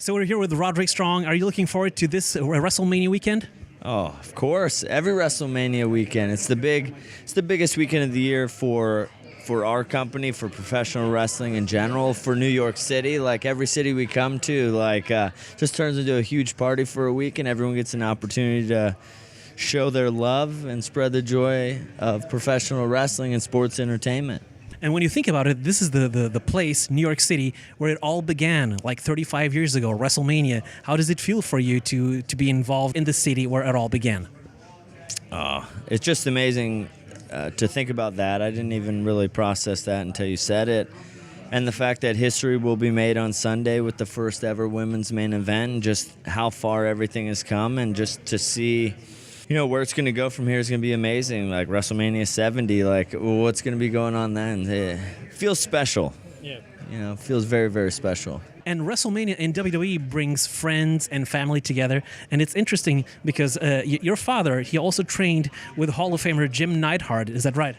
So we're here with Roderick Strong. Are you looking forward to this WrestleMania weekend? Oh, of course. Every WrestleMania weekend. It's the biggest weekend of the year for our company, for professional wrestling in general, for New York City. Like every city we come to, just turns into a huge party for a week, and everyone gets an opportunity to show their love and spread the joy of professional wrestling and sports entertainment. And when you think about it, this is the place, New York City, where it all began, like 35 years ago, WrestleMania. How does it feel for you to be involved in the city where it all began? It's just amazing to think about that. I didn't even really process that until you said it. And the fact that history will be made on Sunday with the first ever women's main event, and just how far everything has come, and just to see, where it's going to go from here is going to be amazing. Like WrestleMania 70, what's going to be going on then? It feels special. Yeah. It feels very, very special. And WrestleMania in WWE brings friends and family together. And it's interesting because your father, he also trained with Hall of Famer Jim Neidhart. Is that right?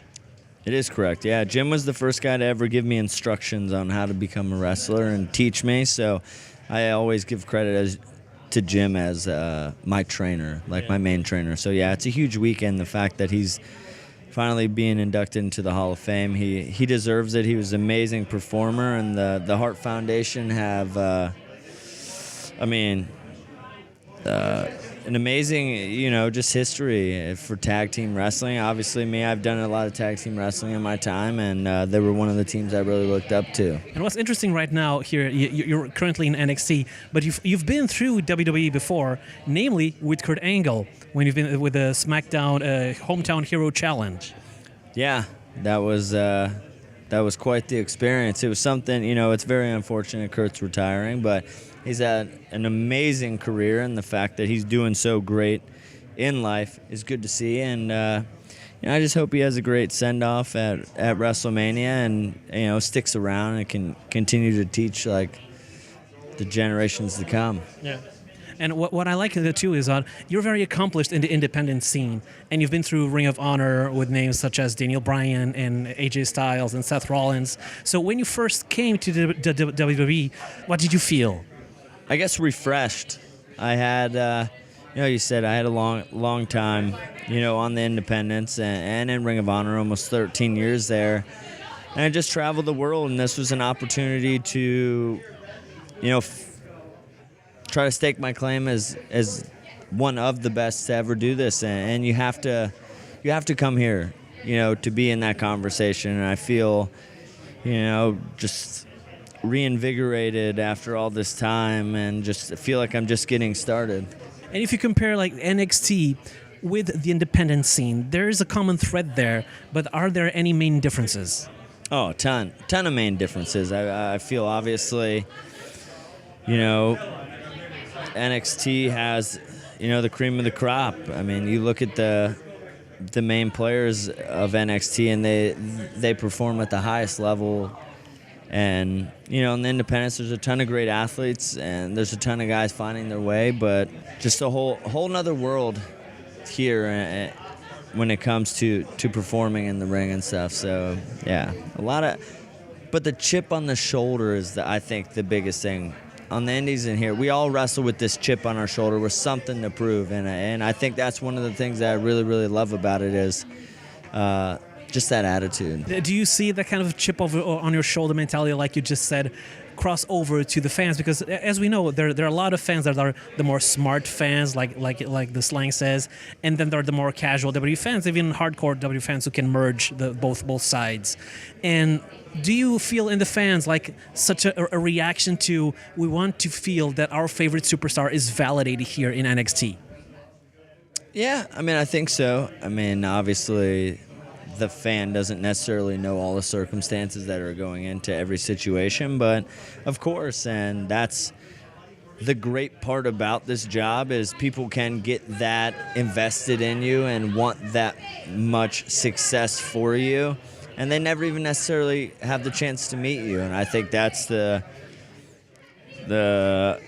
It is correct, yeah. Jim was the first guy to ever give me instructions on how to become a wrestler and teach me. So I always give credit to Jim as my trainer, my main trainer. So yeah, it's a huge weekend. The fact that he's finally being inducted into the Hall of Fame, he deserves it. He was an amazing performer, and the Hart Foundation have, an amazing, just history for tag team wrestling. Obviously, I've done a lot of tag team wrestling in my time, and they were one of the teams I really looked up to. And what's interesting right now here, you're currently in NXT, but you've been through WWE before, namely with Kurt Angle, when you've been with the SmackDown Hometown Hero Challenge. Yeah, that was quite the experience. It was something, it's very unfortunate Kurt's retiring, but he's had an amazing career, and the fact that he's doing so great in life is good to see. And I just hope he has a great send-off at WrestleMania, and sticks around and can continue to teach the generations to come. Yeah. And what I like too is you're very accomplished in the independent scene, and you've been through Ring of Honor with names such as Daniel Bryan and AJ Styles and Seth Rollins. So when you first came to the WWE, what did you feel? I guess refreshed. I had, you said I had a long time, on the independents and in Ring of Honor, almost 13 years there. And I just traveled the world, and this was an opportunity to, try to stake my claim as one of the best to ever do this. And you have to come here, to be in that conversation. And I feel, just reinvigorated after all this time, and just feel like I'm just getting started. And if you compare NXT with the independent scene, there is a common thread there, but are there any main differences? Oh, a ton of main differences. I feel obviously, NXT has, the cream of the crop. I mean, you look at the main players of NXT, and they perform at the highest level. And, in the independents, there's a ton of great athletes, and there's a ton of guys finding their way, but just a whole nother world here when it comes to performing in the ring and stuff. So, yeah, but the chip on the shoulder is, I think, the biggest thing. On the indies in here, we all wrestle with this chip on our shoulder with something to prove, and I think that's one of the things that I really, really love about it is just that attitude. Do you see that kind of chip on your shoulder mentality, like you just said, cross over to the fans? Because as we know, there are a lot of fans that are the more smart fans, like the slang says, and then there are the more casual WWE fans, even hardcore WWE fans who can merge both sides. And do you feel in the fans such a reaction to, we want to feel that our favorite superstar is validated here in NXT? Yeah, I think so. Obviously, the fan doesn't necessarily know all the circumstances that are going into every situation, but of course, and that's the great part about this job, is people can get that invested in you and want that much success for you, and they never even necessarily have the chance to meet you. And I think that's the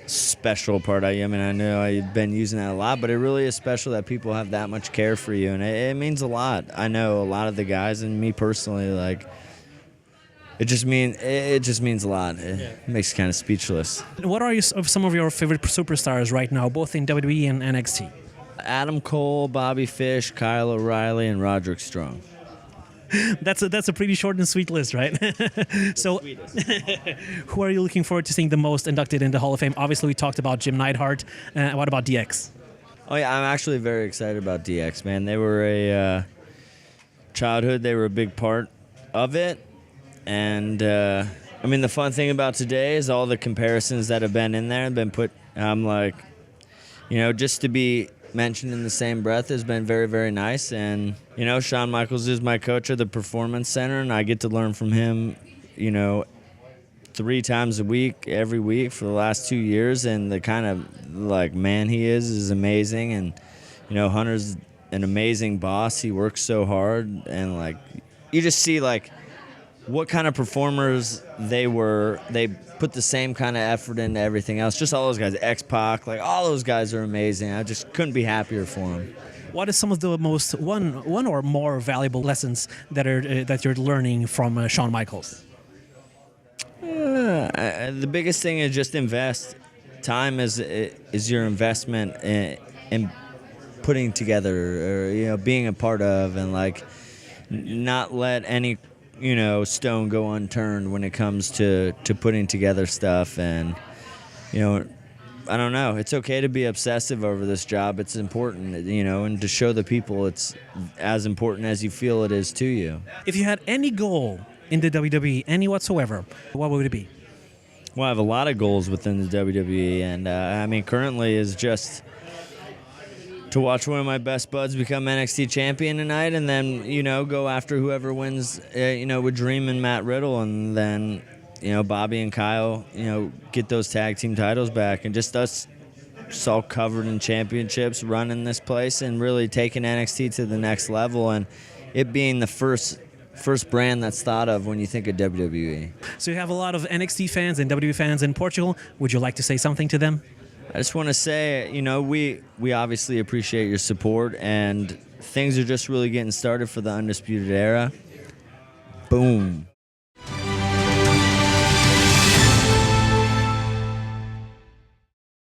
special part. I know I've been using that a lot, but it really is special that people have that much care for you, and it means a lot. I know a lot of the guys, and me personally, it just means a lot. It makes you kind of speechless. What are some of your favorite superstars right now, both in WWE and NXT? Adam Cole, Bobby Fish, Kyle O'Reilly, and Roderick Strong. That's a pretty short and sweet list, right? So, who are you looking forward to seeing the most inducted into Hall of Fame? Obviously, we talked about Jim Neidhart. What about DX? Oh yeah, I'm actually very excited about DX, man. They were a childhood. They were a big part of it, and I mean, the fun thing about today is all the comparisons that have been in there have been put. I'm like, just to be mentioned in the same breath has been very, very nice. And Shawn Michaels is my coach at the Performance Center, and I get to learn from him, 3 times a week, every week for the last 2 years. And the kind of man he is amazing. And Hunter's an amazing boss. He works so hard, and you just see what kind of performers they were. They put the same kind of effort into everything else. Just all those guys, X-Pac, all those guys are amazing. I just couldn't be happier for them. What is some of the most one or more valuable lessons that you're learning from Shawn Michaels? The biggest thing is just invest. Time is your investment in putting together, or being a part of, and not let any stone go unturned when it comes to putting together stuff. And I don't know, it's okay to be obsessive over this job. It's important, and to show the people it's as important as you feel it is to you. If you had any goal in the WWE, any whatsoever, what would it be? Well, I have a lot of goals within the WWE, and currently is just to watch one of my best buds become NXT champion tonight, and then go after whoever wins, with Dream and Matt Riddle, and then Bobby and Kyle, get those tag team titles back, and just us all covered in championships, running this place and really taking NXT to the next level, and it being the first brand that's thought of when you think of WWE. So you have a lot of NXT fans and WWE fans in Portugal. Would you like to say something to them? I just want to say, we obviously appreciate your support, and things are just really getting started for the Undisputed Era. Boom.